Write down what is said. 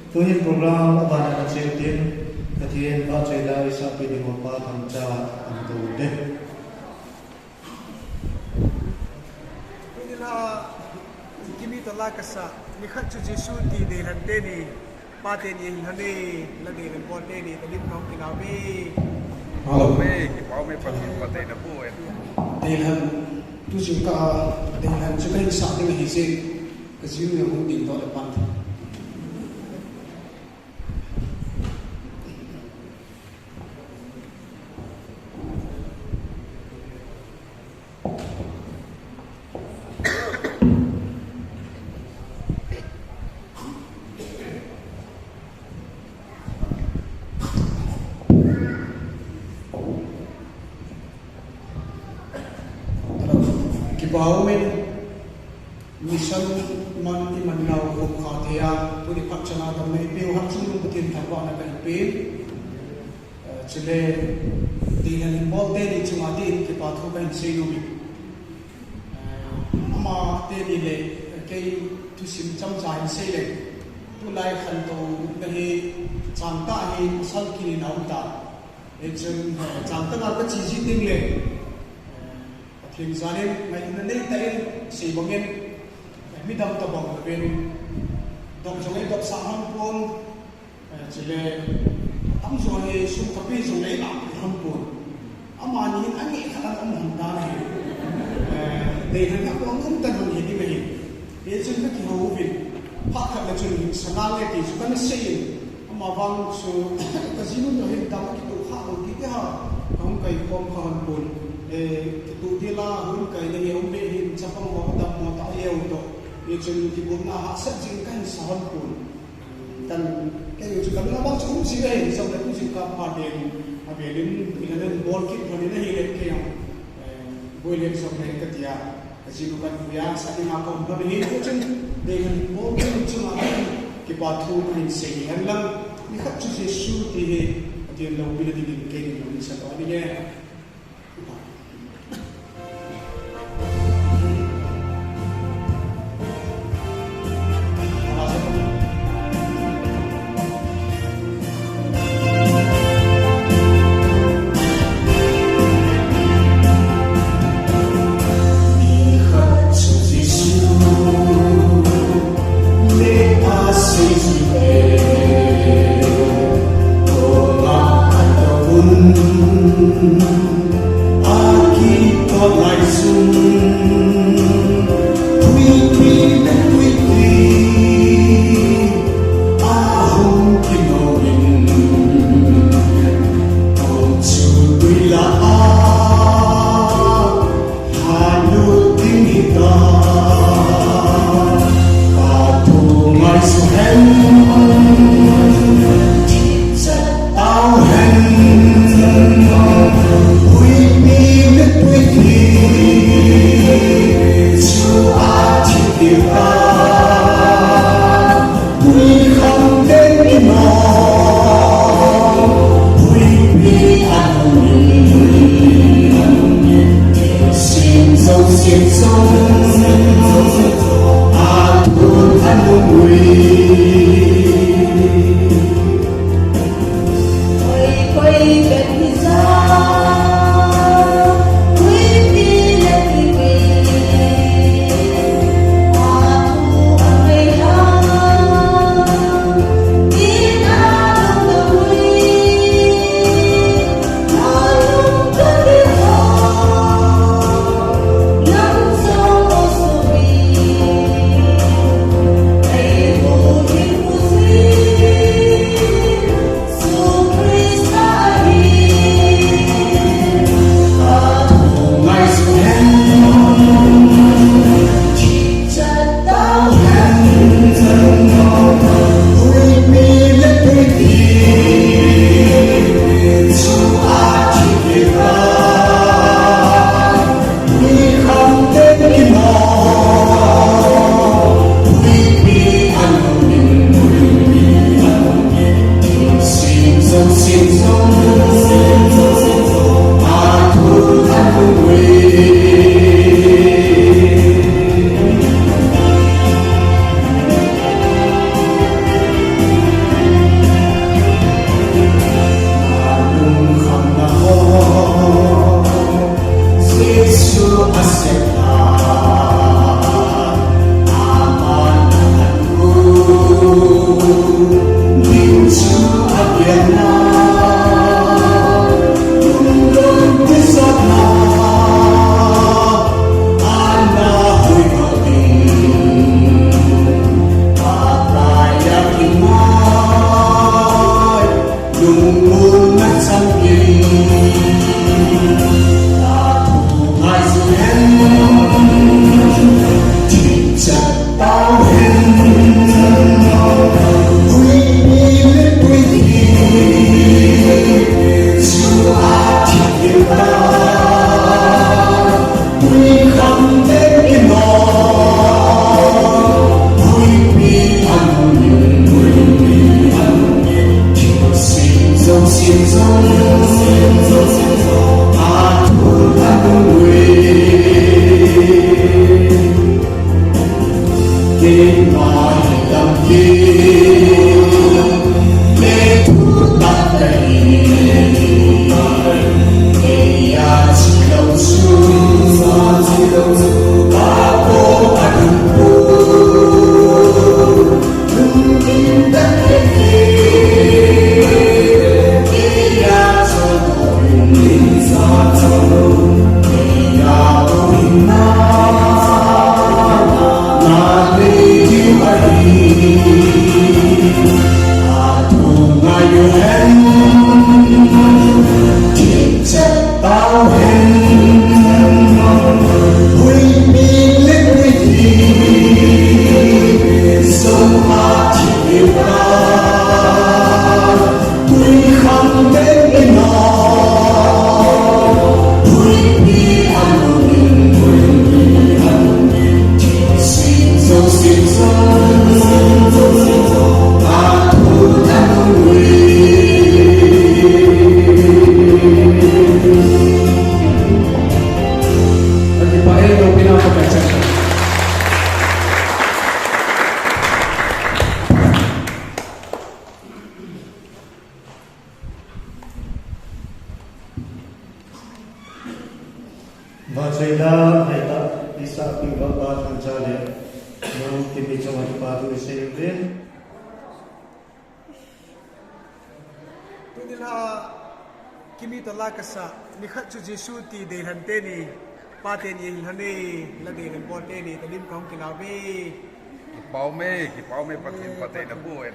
Tuhin program abana ka chetin katien ba chela isa pwede mo pa tangcha ang tude. Nila kimi to la kasa ni khatchu jesu ti de lante ni pate ni hane la de ren bote ni tadin kong kinabi. Halo me ki pau me pate na bu en. Dehan tu juga dehan juga yang saat ini hisik kesiu yang mungkin tu depan. Kibahumin mission man di Manila ko khathia puri pachana da mai pe har chung butin thakwa na kai pe chile dinan bolte ni chumati ki pathu kan seino mi ama te ni le kai tu sim cham chai se le tu lai khan to nahi changta hi sal ki na uta e chung changta na ka chi chi ting le Kim Zalim, may nanay tayo sa ibangin, may dam tabang bin, dam zungay dam sahang pun, sila tam zungay sumkapi zungay lang pun, amanin ani kalang handa dahil ako ang tanong hindi mahin, dahil na kihawin, pakat na dyan sanangay tayo, suka na sayin, amabang so kasino na hindi dapat ito hakong kitiha, kung kayo kong kahanpun, tu dia lah hun kai ni om be hin chapang mo da mo ta yeu to ye chen ki bu na ha sa jing kan sa hon pun tan ke yu chu kan na bang chu si le sa le ku si ka pa de a be lim ila den bol ki thoni na hi le ke yam boy le so ne ka tia ka si lu kan ya sa ni ma ko ba be hi ku chen de han bol ki chu ma ki pa thu ni se hi han lang ni khat chu se shu ti he ti lo bi le di ke ni lo ni sa to ni ye I chơi la hay ta isa pi ba ba thang cha le no kimi chama pa tu se ven tunila kimi to la ka sa ni khat chu Jesu ti de han te ni pa te ni hin hane la de ren bo te ni talim kong ki la be ki pau me patin patay na buwan